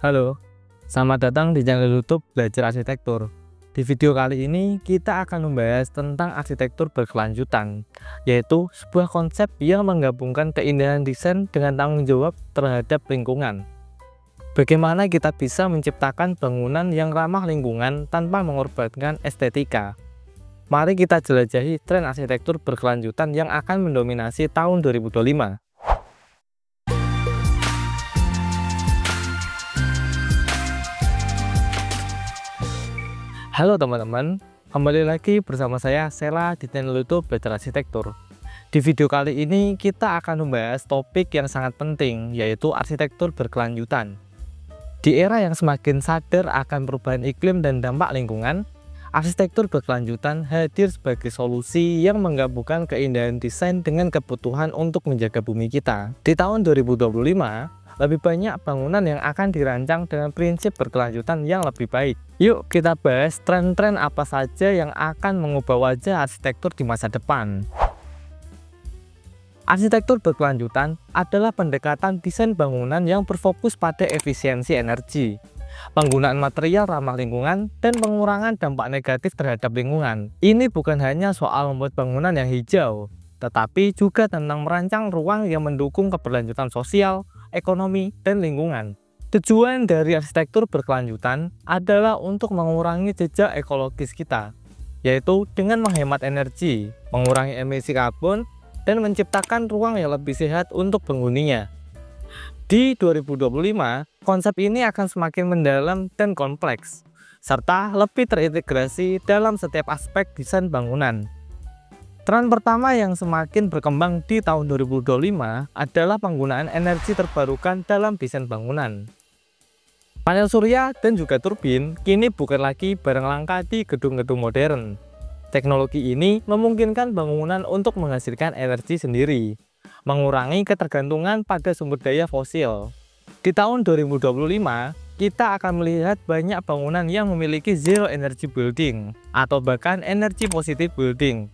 Halo, selamat datang di channel YouTube Belajar Arsitektur. Di video kali ini kita akan membahas tentang arsitektur berkelanjutan, yaitu sebuah konsep yang menggabungkan keindahan desain dengan tanggung jawab terhadap lingkungan. Bagaimana kita bisa menciptakan bangunan yang ramah lingkungan tanpa mengorbankan estetika? Mari kita jelajahi tren arsitektur berkelanjutan yang akan mendominasi tahun 2025. Halo teman-teman, kembali lagi bersama saya Sela di channel YouTube Belajar Arsitektur. Di video kali ini kita akan membahas topik yang sangat penting, yaitu arsitektur berkelanjutan. Di era yang semakin sadar akan perubahan iklim dan dampak lingkungan, arsitektur berkelanjutan hadir sebagai solusi yang menggabungkan keindahan desain dengan kebutuhan untuk menjaga bumi kita. Di tahun 2025, lebih banyak bangunan yang akan dirancang dengan prinsip berkelanjutan yang lebih baik. Yuk kita bahas tren-tren apa saja yang akan mengubah wajah arsitektur di masa depan. Arsitektur berkelanjutan adalah pendekatan desain bangunan yang berfokus pada efisiensi energi, penggunaan material ramah lingkungan, dan pengurangan dampak negatif terhadap lingkungan. Ini bukan hanya soal membuat bangunan yang hijau, tetapi juga tentang merancang ruang yang mendukung keberlanjutan sosial, ekonomi, dan lingkungan. Tujuan dari arsitektur berkelanjutan adalah untuk mengurangi jejak ekologis kita, yaitu dengan menghemat energi, mengurangi emisi karbon, dan menciptakan ruang yang lebih sehat untuk penghuninya. Di 2025, konsep ini akan semakin mendalam dan kompleks, serta lebih terintegrasi dalam setiap aspek desain bangunan. Tren pertama yang semakin berkembang di tahun 2025 adalah penggunaan energi terbarukan dalam desain bangunan. Panel surya dan juga turbin kini bukan lagi barang langka di gedung-gedung modern. Teknologi ini memungkinkan bangunan untuk menghasilkan energi sendiri, mengurangi ketergantungan pada sumber daya fosil. Di tahun 2025, kita akan melihat banyak bangunan yang memiliki zero energy building atau bahkan energy positive building,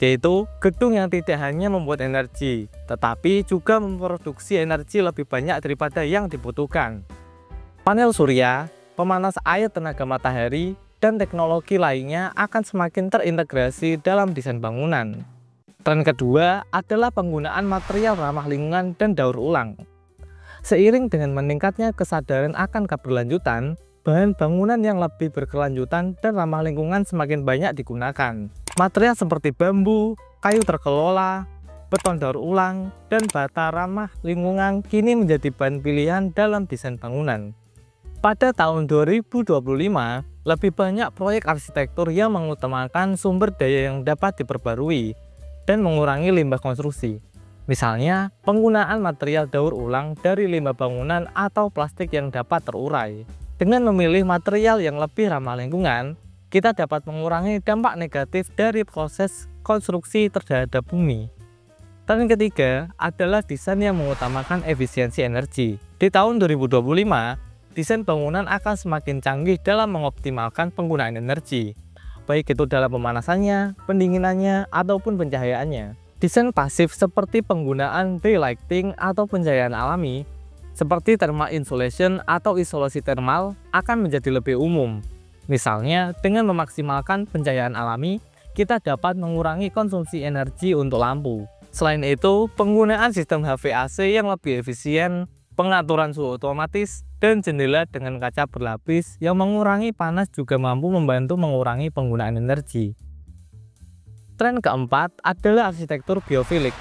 yaitu gedung yang tidak hanya membuat energi, tetapi juga memproduksi energi lebih banyak daripada yang dibutuhkan. Panel surya, pemanas air tenaga matahari, dan teknologi lainnya akan semakin terintegrasi dalam desain bangunan. Tren kedua adalah penggunaan material ramah lingkungan dan daur ulang. Seiring dengan meningkatnya kesadaran akan keberlanjutan, bahan bangunan yang lebih berkelanjutan dan ramah lingkungan semakin banyak digunakan. Material seperti bambu, kayu terkelola, beton daur ulang, dan bata ramah lingkungan kini menjadi bahan pilihan dalam desain bangunan. Pada tahun 2025, lebih banyak proyek arsitektur yang mengutamakan sumber daya yang dapat diperbarui dan mengurangi limbah konstruksi. Misalnya, penggunaan material daur ulang dari limbah bangunan atau plastik yang dapat terurai. Dengan memilih material yang lebih ramah lingkungan, kita dapat mengurangi dampak negatif dari proses konstruksi terhadap bumi. Tren ketiga adalah desain yang mengutamakan efisiensi energi. Di tahun 2025, desain bangunan akan semakin canggih dalam mengoptimalkan penggunaan energi, baik itu dalam pemanasannya, pendinginannya, ataupun pencahayaannya. Desain pasif seperti penggunaan daylighting atau pencahayaan alami, seperti thermal insulation atau isolasi thermal, akan menjadi lebih umum. Misalnya, dengan memaksimalkan pencahayaan alami, kita dapat mengurangi konsumsi energi untuk lampu. Selain itu, penggunaan sistem HVAC yang lebih efisien, pengaturan suhu otomatis, dan jendela dengan kaca berlapis yang mengurangi panas juga mampu membantu mengurangi penggunaan energi. Tren keempat adalah arsitektur biofilik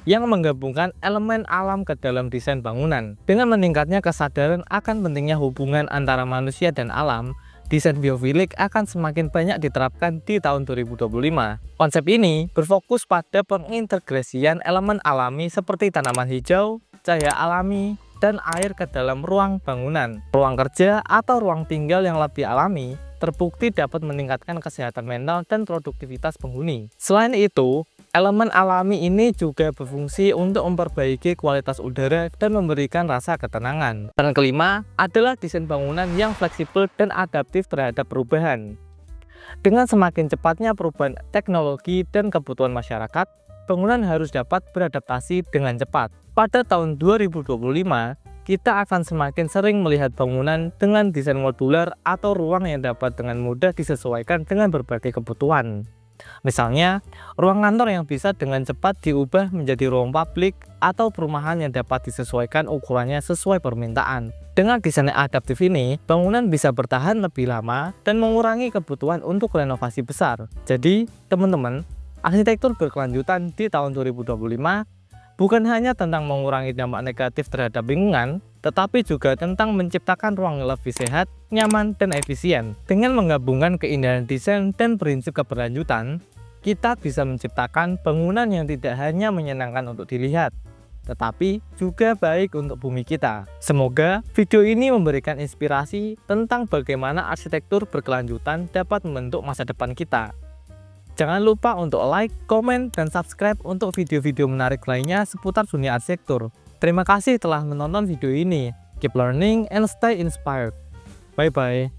yang menggabungkan elemen alam ke dalam desain bangunan. Dengan meningkatnya kesadaran akan pentingnya hubungan antara manusia dan alam, desain biofilik akan semakin banyak diterapkan di tahun 2025. Konsep ini berfokus pada pengintegrasian elemen alami seperti tanaman hijau, cahaya alami, dan air ke dalam ruang bangunan. Ruang kerja atau ruang tinggal yang lebih alami terbukti dapat meningkatkan kesehatan mental dan produktivitas penghuni. Selain itu, elemen alami ini juga berfungsi untuk memperbaiki kualitas udara dan memberikan rasa ketenangan. Tren kelima adalah desain bangunan yang fleksibel dan adaptif terhadap perubahan. Dengan semakin cepatnya perubahan teknologi dan kebutuhan masyarakat, bangunan harus dapat beradaptasi dengan cepat. Pada tahun 2025, kita akan semakin sering melihat bangunan dengan desain modular atau ruang yang dapat dengan mudah disesuaikan dengan berbagai kebutuhan. Misalnya, ruang kantor yang bisa dengan cepat diubah menjadi ruang publik atau perumahan yang dapat disesuaikan ukurannya sesuai permintaan. Dengan desain yang adaptif ini, bangunan bisa bertahan lebih lama dan mengurangi kebutuhan untuk renovasi besar. Jadi, teman-teman, arsitektur berkelanjutan di tahun 2025 bukan hanya tentang mengurangi dampak negatif terhadap lingkungan, tetapi juga tentang menciptakan ruang yang lebih sehat, nyaman, dan efisien. Dengan menggabungkan keindahan desain dan prinsip keberlanjutan, kita bisa menciptakan bangunan yang tidak hanya menyenangkan untuk dilihat, tetapi juga baik untuk bumi kita. Semoga video ini memberikan inspirasi tentang bagaimana arsitektur berkelanjutan dapat membentuk masa depan kita. Jangan lupa untuk like, komen, dan subscribe untuk video-video menarik lainnya seputar dunia arsitektur. Terima kasih telah menonton video ini. Keep learning and stay inspired. Bye-bye.